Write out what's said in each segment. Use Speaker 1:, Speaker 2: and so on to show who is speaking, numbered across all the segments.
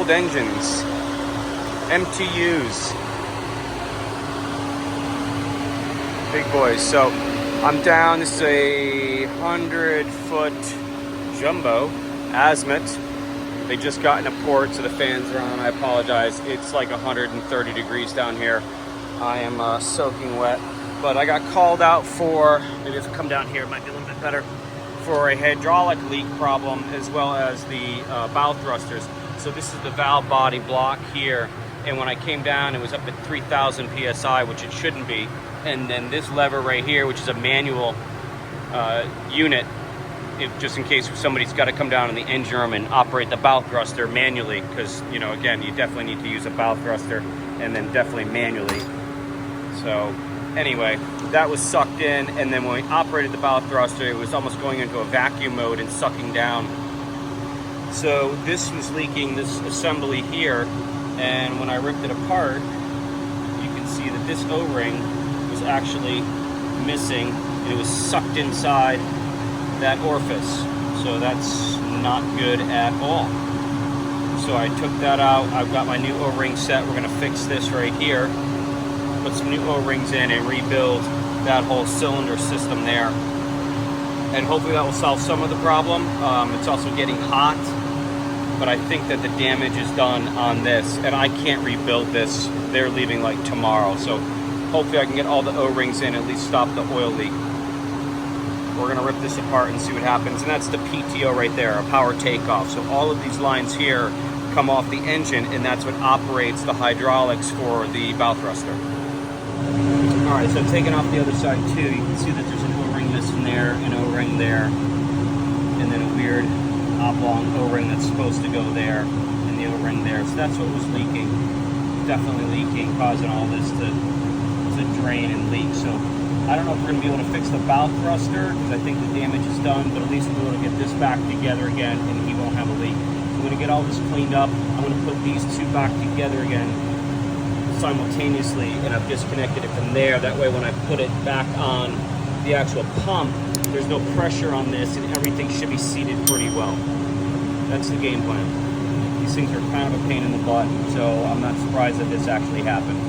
Speaker 1: old engines, MTUs, big boys. So I'm down. This is a 100-foot jumbo Azimut. They just got in a port, so the fans are on. I apologize. It's like 130 degrees down here. I am soaking wet, but I got called out for, maybe if I come down here, it might be a little bit better, for a hydraulic leak problem, as well as the bow thrusters. So this is the valve body block here, and when I came down, it was up at 3,000 PSI, which it shouldn't be. And then this lever right here, which is a manual unit, just in case somebody's got to come down in the engine room and operate the bow thruster manually, because, you know, again, you definitely need to use a bow thruster, and then definitely manually. So anyway, that was sucked in, and then when we operated the bow thruster, it was almost going into a vacuum mode and sucking down. So this was leaking, this assembly here, and when I ripped it apart, you can see that this O-ring was actually missing, and it was sucked inside that orifice. So that's not good at all. So I took that out. I've got my new O-ring set. We're going to fix this right here, put some new O-rings in, and rebuild that whole cylinder system there, and hopefully that will solve some of the problem. It's also getting hot, but I think that the damage is done on this, and I can't rebuild this. They're leaving like tomorrow, so hopefully I can get all the O-rings in, at least stop the oil leak. We're gonna rip this apart and see what happens, and that's the PTO right there, a power takeoff. So all of these lines here come off the engine, and that's what operates the hydraulics for the bow thruster. All right, so taking off the other side too, you can see that there's an O-ring missing there, an O-ring there, and then a weird oblong O-ring that's supposed to go there, and the O-ring there. So that's what was leaking, definitely leaking, causing all this to drain and leak. So I don't know if we're going to be able to fix the bow thruster, because I think the damage is done, but at least we'll be able to get this back together again, and he won't have a leak. I'm going to get all this cleaned up. I'm going to put these two back together again simultaneously, and I've disconnected it from there. That way when I put it back on the actual pump, there's no pressure on this, and everything should be seated pretty well. That's the game plan. These things are kind of a pain in the butt, so I'm not surprised that this actually happened.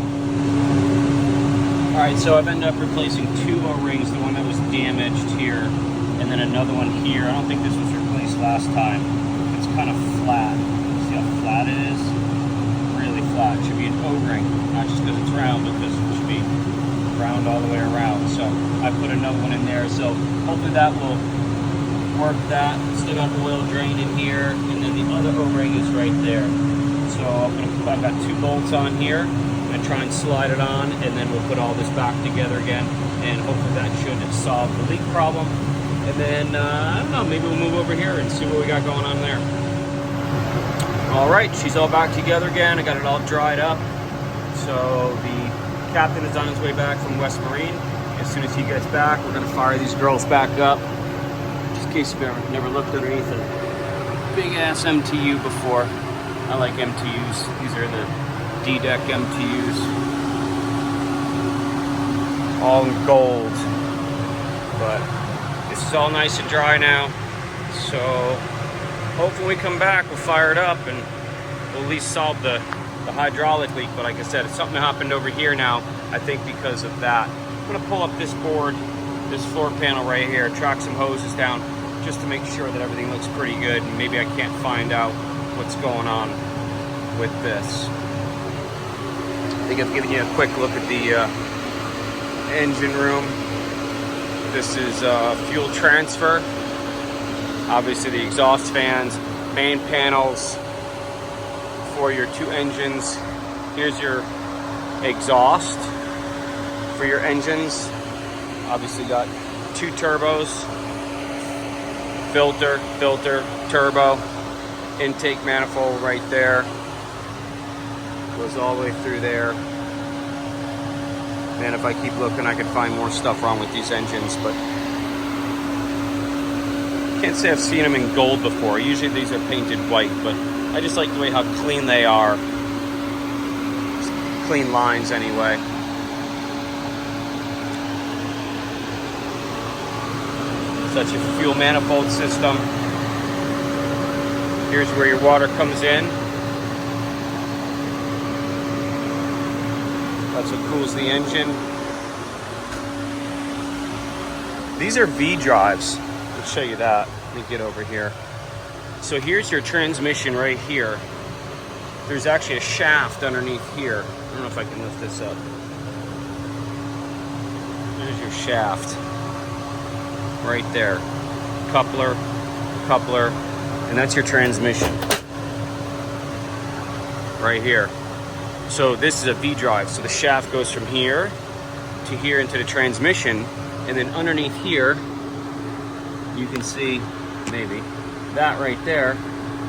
Speaker 1: Alright, so I've ended up replacing two O-rings, the one that was damaged here, and then another one here. I don't think this was replaced last time. It's kind of flat. See how flat it is? Really flat. It should be an O-ring, not just because it's round, but because it should be round all the way around. So I put another one in there, so hopefully that will work that. Still got oil drain in here, and then the other O-ring is right there. So I've got two bolts on here. And try and slide it on, and then we'll put all this back together again, and hopefully that should solve the leak problem. And then I don't know, maybe we'll move over here and see what we got going on there. All right, she's all back together again. I got it all dried up. So the captain is on his way back from West Marine. As soon as he gets back, we're gonna fire these girls back up, just in case you've never looked underneath a big ass MTU before. I like MTUs. These are the D-deck MTUs, all in gold, but this is all nice and dry now, so hopefully when we come back we'll fire it up and we'll at least solve the hydraulic leak. But like I said, it's something that happened over here now, I think because of that. I'm going to pull up this board, this floor panel right here, track some hoses down just to make sure that everything looks pretty good, and maybe I can't find out what's going on with this. I think I've given you a quick look at the engine room. This is fuel transfer. Obviously the exhaust fans, main panels for your two engines. Here's your exhaust for your engines. Obviously got two turbos, filter, turbo, intake manifold right there. Goes all the way through there. And if I keep looking, I can find more stuff wrong with these engines, but can't say I've seen them in gold before. Usually these are painted white, but I just like the way how clean they are. Clean lines anyway. Such a fuel manifold system. Here's where your water comes in. That's what cools the engine. These are V drives. I'll show you that. Let me get over here. So here's your transmission right here. There's actually a shaft underneath here. I don't know if I can lift this up. There's your shaft. Right there. Coupler, and that's your transmission. Right here. So this is a V drive. So the shaft goes from here to here into the transmission, and then underneath here, you can see maybe that right there.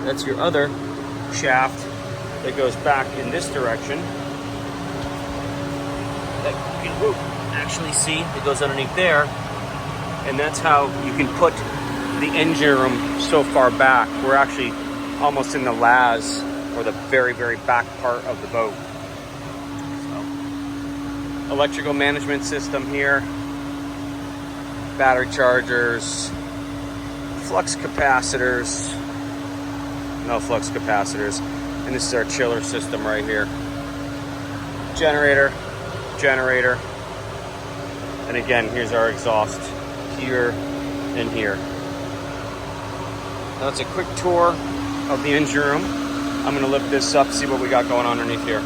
Speaker 1: That's your other shaft that goes back in this direction. That you can actually see it goes underneath there, and that's how you can put the engine room so far back. We're actually almost in the LAS, or the very, very back part of the boat. So, electrical management system here, battery chargers, flux capacitors, no flux capacitors, and this is our chiller system right here. Generator, and again, here's our exhaust here and here. Now that's a quick tour of the engine room. I'm gonna lift this up, see what we got going on underneath here.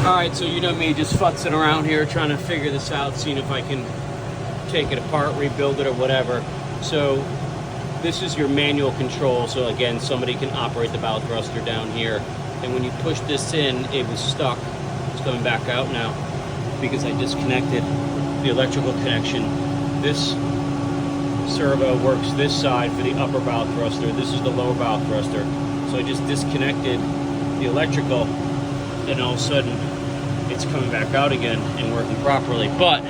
Speaker 1: All right, so you know me, just futzing around here, trying to figure this out, seeing if I can take it apart, rebuild it, or whatever. So this is your manual control. So again, somebody can operate the bow thruster down here. And when you push this in, it was stuck. It's coming back out now because I disconnected the electrical connection. This servo works this side for the upper bow thruster. This is the lower bow thruster. So I just disconnected the electrical, and all of a sudden it's coming back out again and working properly. But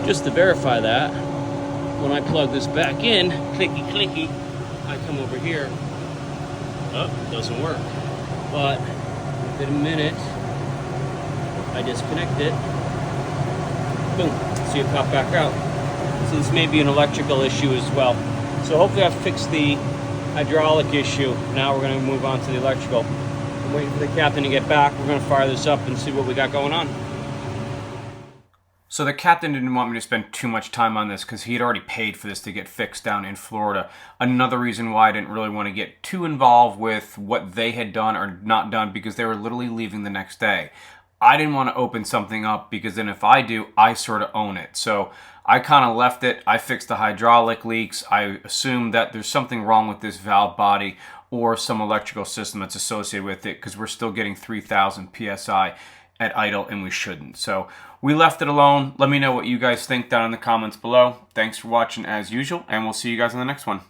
Speaker 1: just to verify that, when I plug this back in, clicky clicky, I come over here. Oh, it doesn't work. But within a minute, I disconnect it. Boom, see it pop back out. So this may be an electrical issue as well. So hopefully I've fixed the hydraulic issue. Now we're going to move on to the electrical. I'm waiting for the captain to get back. We're going to fire this up and see what we got going on.
Speaker 2: So the captain didn't want me to spend too much time on this because he had already paid for this to get fixed down in Florida. Another reason why I didn't really want to get too involved with what they had done or not done, because they were literally leaving the next day. I didn't want to open something up because then if I do, I sort of own it. So I kind of left it. I fixed the hydraulic leaks. I assumed that there's something wrong with this valve body or some electrical system that's associated with it, because we're still getting 3,000 PSI at idle, and we shouldn't. So we left it alone. Let me know what you guys think down in the comments below. Thanks for watching as usual, and we'll see you guys in the next one.